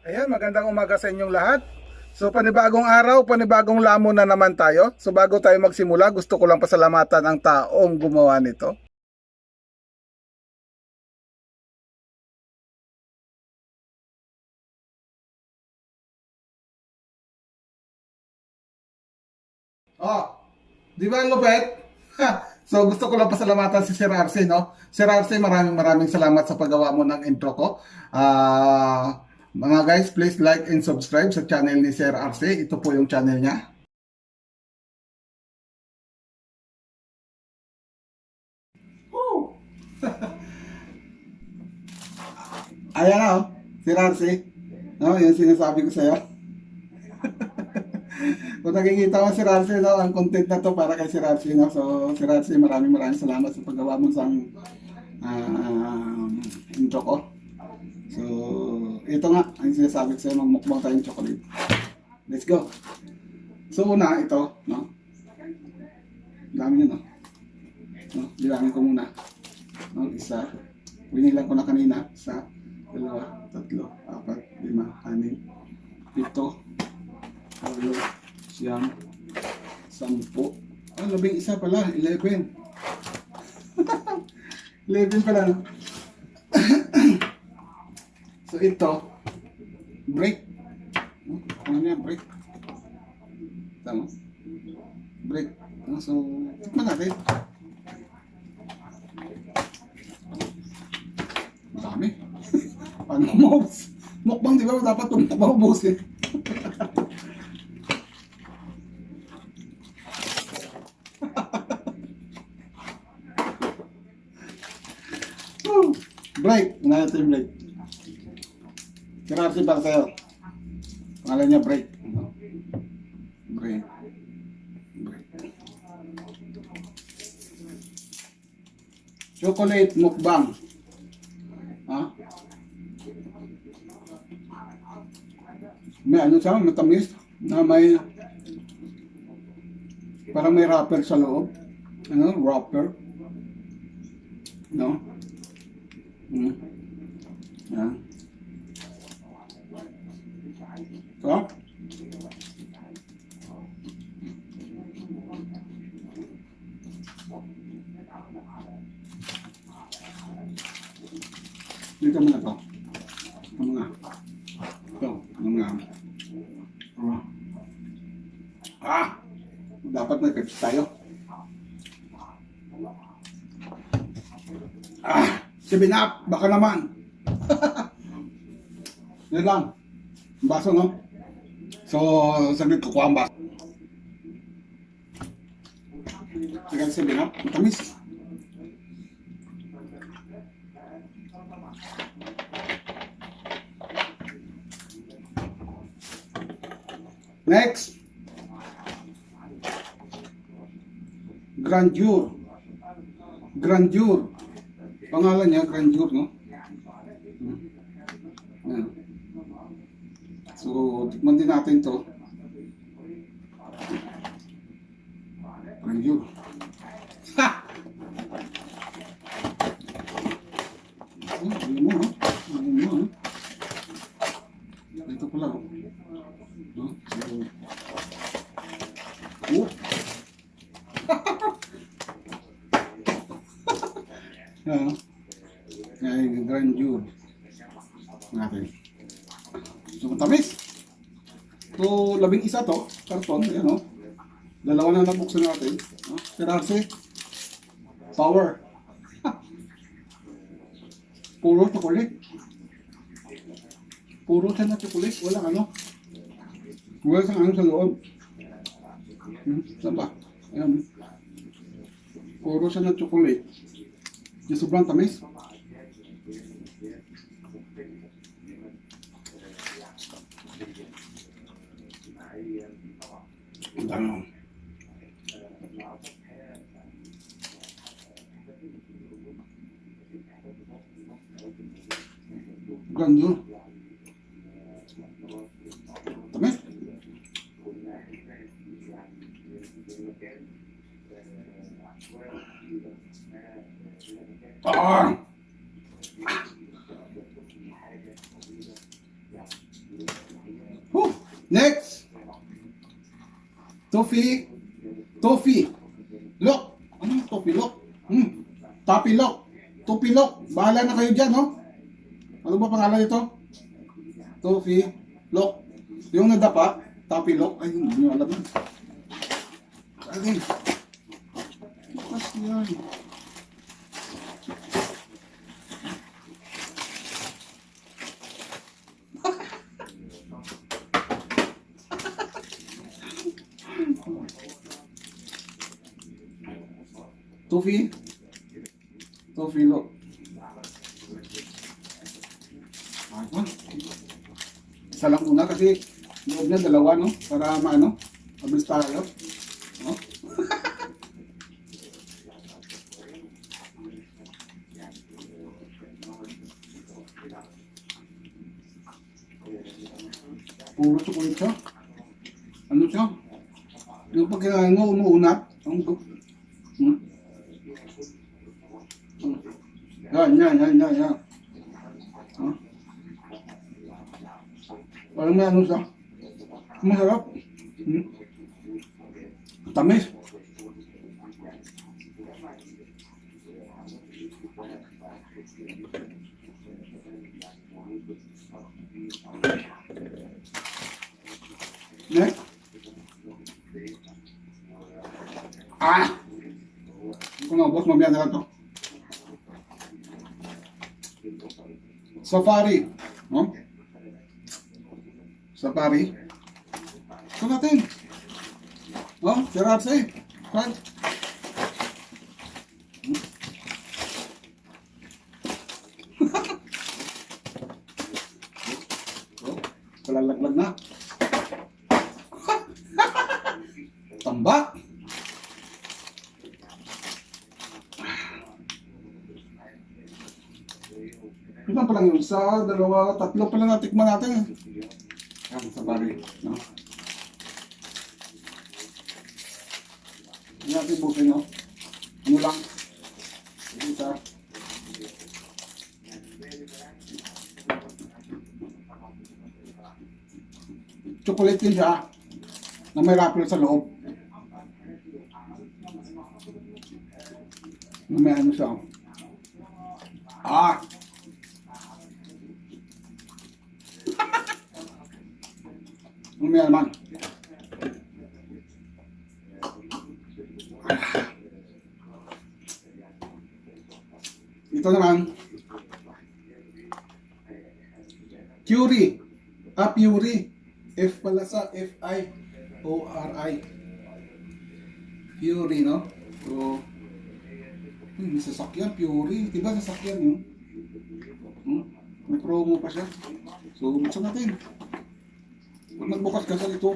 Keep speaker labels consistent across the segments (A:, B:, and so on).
A: Ayan, magandang umaga sa inyong lahat. So panibagong araw, panibagong lamon na naman tayo. So bago tayo magsimula, gusto ko lang pasalamatan ang taong gumawa nito. Oh, di ba ang lupet? Ha! So gusto ko lang pasalamatan si Sir Arce, no? Sir Arce, maraming salamat sa paggawa mo ng intro ko. Mga guys, please like and subscribe sa channel ni Sir Arce. Ito po yung channel niya. Woo! Ayan na, oh. Sir Arce. No, yung sinasabi ko sa'yo. Kung nakikita mo si Ramsey, no, ang content na to para kay si Ramsey, no? So, si Ramsey, maraming salamat sa paggawa mo sa intro ko. So, ito nga, ang sinasabi ko sa'yo, magmukbang tayong chocolate. Let's go! So, una, ito, no? Dami nyo, no? Bilangin ko muna. No, isa. Binilang ko na kanina. Isa, dalawa, tatlo, apat, lima, anim, pito, walo, siyam, 10. Ah, 11 pala, 11. 11 pala, no? So ito, break. Ano yan, break? Tama? Break. So, tikman natin. Marami. Paano maubos? Mukbang, di ba? Dapat itong maubos eh. Break. Unahin natin yung break. Grabe para sa'yo. Pangalan niya break. Break. Break. Chocolate mukbang. Ha? May ano siya, matamis na may parang may wrapper sa loob. Ano? Wrapper. No? Yan. So, dito mo na to. Ano nga? Ito, ano nga? Dapat may Pepsi tayo. 7 Up, baka naman. Yan lang. Ang baso, no? So, saglit ko ang baso. Sige, 7 Up, matamis. Next. Grandeur. Grandeur. Pangalan niya, Grandeur, no? Ayan. So, tikman din natin to. Grandeur. Ha! Ano mo, no? Ano mo, no? Ito pala, no? No? So, ay, Grandeur natin. So, matamis. So, 11 to, karton, ayan o. Dalawa na nabuksan natin. Pirarse, power. Puro chocolate. Puro siya na chocolate, walang ano. Wala sa ano sa loob. Saan ba? Ayan. Puro siya na chocolate. Yung sobrang tamis. Ang dami. Grandeur. Tamis. Ah! Next. Toffee. Toffee. Lock. Ano toffee lock? Toffee lock. Toffee lock. Bahala na kayo dyan, no? Ano ba pangalan nito? Toffee lock. Yung nadapa, toffee lock. Ay, hindi nyo alam yun. Okay. Bukas yan. Toffee. Toffee lock. Ano? Isa lang una kasi loob na dalawa, no? Para maano, mabilis tayo. No? Puro chocolate siya. Ano siya? Yung pag kinain mo, umuunat. Yan. Huh? Parang may ano siya. Masarap. Tamis. Next. Ito na, boss, mamaya na ito. Safari. No? Safari. Ito natin. Oh, siratse. Right. Palalaglag na. Tambak. Ilan pa lang yung isa, dalawa, tatlo pa lang natikman natin. Yan, Safari. No? Yan natin bukin, no? Ano lang? Isa. Chocolate din siya na may wrapper sa loob. Na may ano siya. Mamaya naman. Ito naman. Fury. Fury. F pala sa F-I-O-R-I. Fury, no? So, may sasakyan, Fury. Diba sasakyan yun? May promo pa siya. So, buksan natin. Pag nagbukas ka sa ito.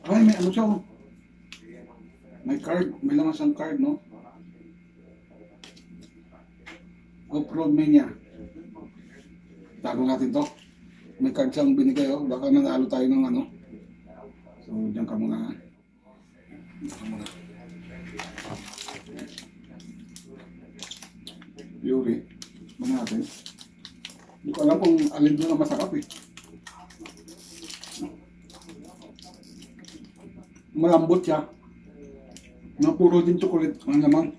A: Ay, may ano siya. May card. May laman siyang card, no? Off-road mania. Tago natin to. May card siyang binigay, oh. Baka nanalo tayo ng ano. So, diyan ka muna. Fury. Ano natin? Hindi ko alam kung alin doon ang masarap eh. Malambot siya. Napuro din chocolate. Ano naman?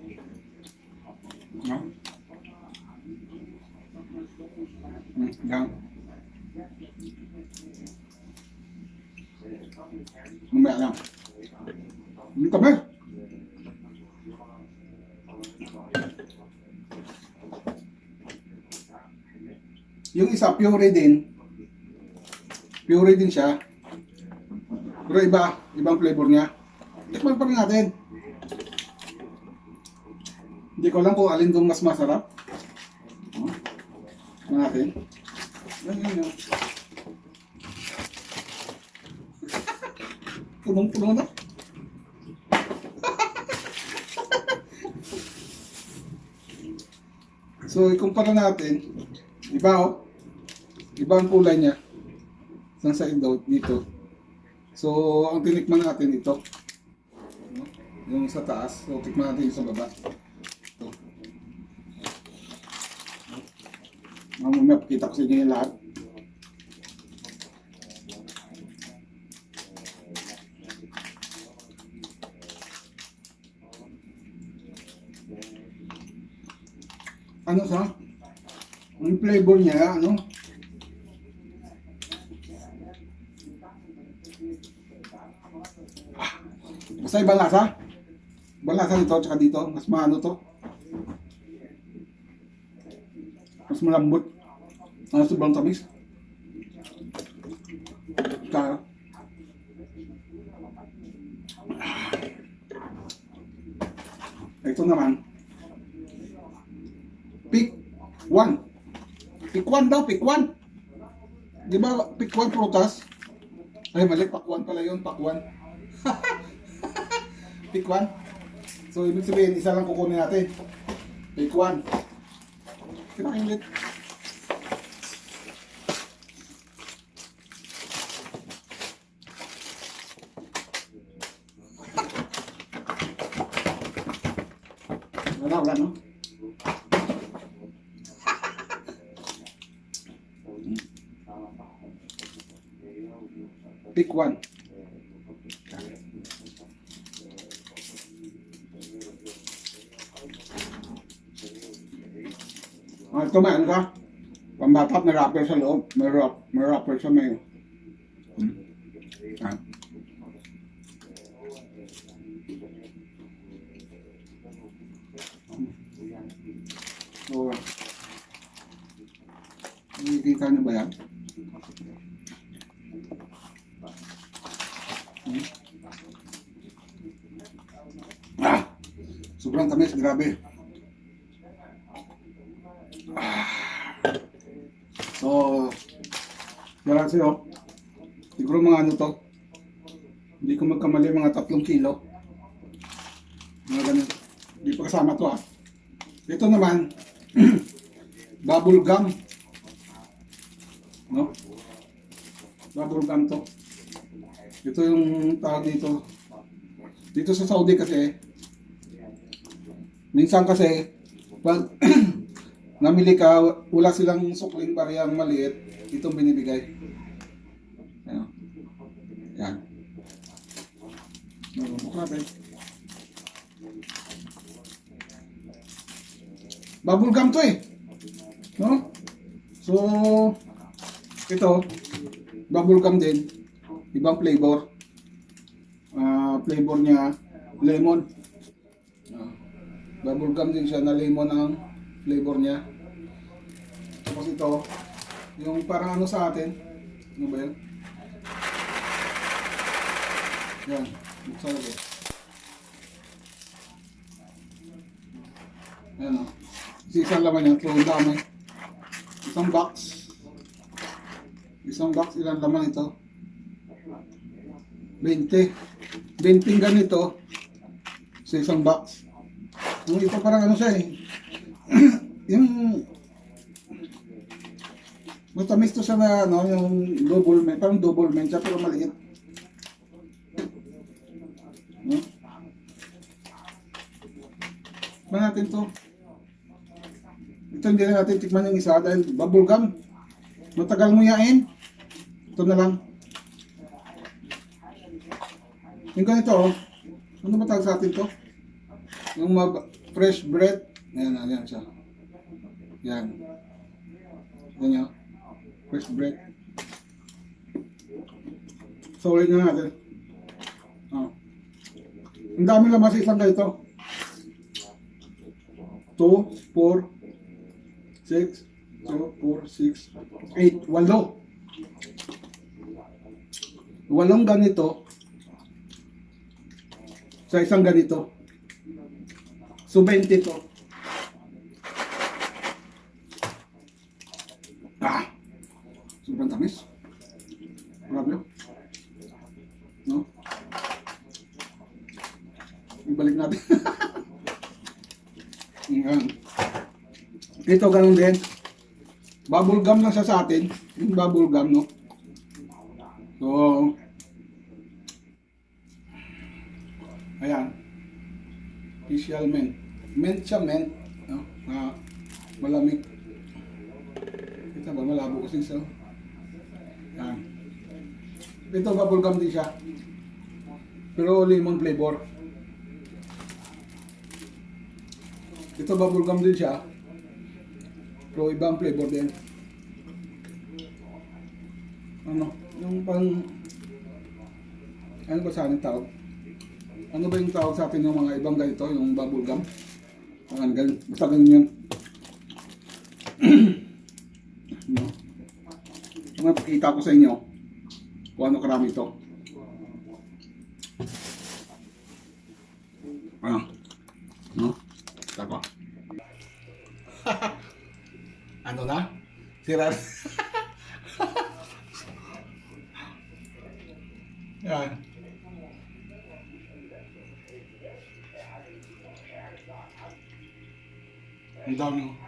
A: No? Yan. Mamaya lang. Hindi kami. Yung isa, Pure din. Pure din siya. Pero ibang flavor niya. Tikman pa rin natin. Hindi ko alam kung alin doon mas masarap. Tikman natin. Yan. Punong-puno na. So, ikumpara natin. Iba, oh. Iba ang kulay niya. Isang side out dito. So, ang tinikman natin ito. No? Yung sa taas. So, tikman natin yung sa baba. Ito. Mamaya pakita ko sa inyo yung lahat. Ano sa? Ang flavor niya, ano? Basta ibang lasa. Ibang lasa nito, tsaka dito. Mas maano to. Mas malambot. Sobrang tamis. Tsaka, ito naman. Pick 1. Pick 1 daw, pick 1. Di ba, pick 1 prutas? Ay, mali, pack 1 pala yun, pack 1. Pick 1. So, ibig sabihin, isa lang kukunin natin. Pick 1. Kinain ulit. Wala, no? Pick 1. Ito may ano ka? Pambatap na wrapper sa loob. May wrapper sa may... So, nakikita niyo ba yan? Sobrang tamis, grabe. So, wala sa'yo. Siguro mga ano to. Hindi ko magkamali, mga 3 kilo. Mga ganun. Hindi pa kasama to Ito naman, bubble gum. No? Bubble gum to. Ito yung tawag dito. Dito sa Saudi kasi, minsan kasi, pag namili ka, wala silang sukling bariyang maliit, itong binibigay. Ayan. Yan. Nabubuk natin. Bubble gum to no? So, ito, bubble gum din. Ibang flavor. Flavor niya, lemon. Bubble gum din siya na lemon ang flavor niya. Tapos ito, yung parang ano sa atin. Ano ba yan? Yan, buksan natin. Ayan isang laman yan, so ang dami. Isang box. Isang box, ilang laman ito? 20. 20 ganito sa isang box. Yung ito parang ano siya yung matamis to siya na ano, yung double mint, parang double mint siya pero maliit. No? Tikman natin to. Ito hindi na natin tikman yung isa dahil bubble gum. Matagal mo yain. Ito na lang. Yung ganito ano ba tawag sa atin to? Yung fresh bread. Ayan siya. Yan. Yan yun. Fresh bread. So, ulit na natin. Ang dami naman sa isang ganito. 2, 4, 6, 2, 4, 6, 8, 8. Walong ganito sa isang ganito. So, 20 to. Sobrang tamis. Grabe. No? Ibalik natin. Ito ganun din. Bubble gum lang siya sa atin. Yung bubble gum, no? So, Ayan. Official mint. Mint siya, mint. No? Malamig. Kita ba? Malabo kasi siya. Ayan. Ito, bubblegum din siya. Pero lemon flavor. Ito, bubblegum din siya. Pero ibang flavor din. Ano? Yung pang... Ano ba sa ating tawag? Ano ba yung tawag sa atin ng mga ibang ganito? Yung bubblegum? Ganun. Basta ganun yun. No? Yung napakita ko sa inyo kung ano karami ito. Ano? No? Tako. Ano na? Sira. Yan. Ang dami.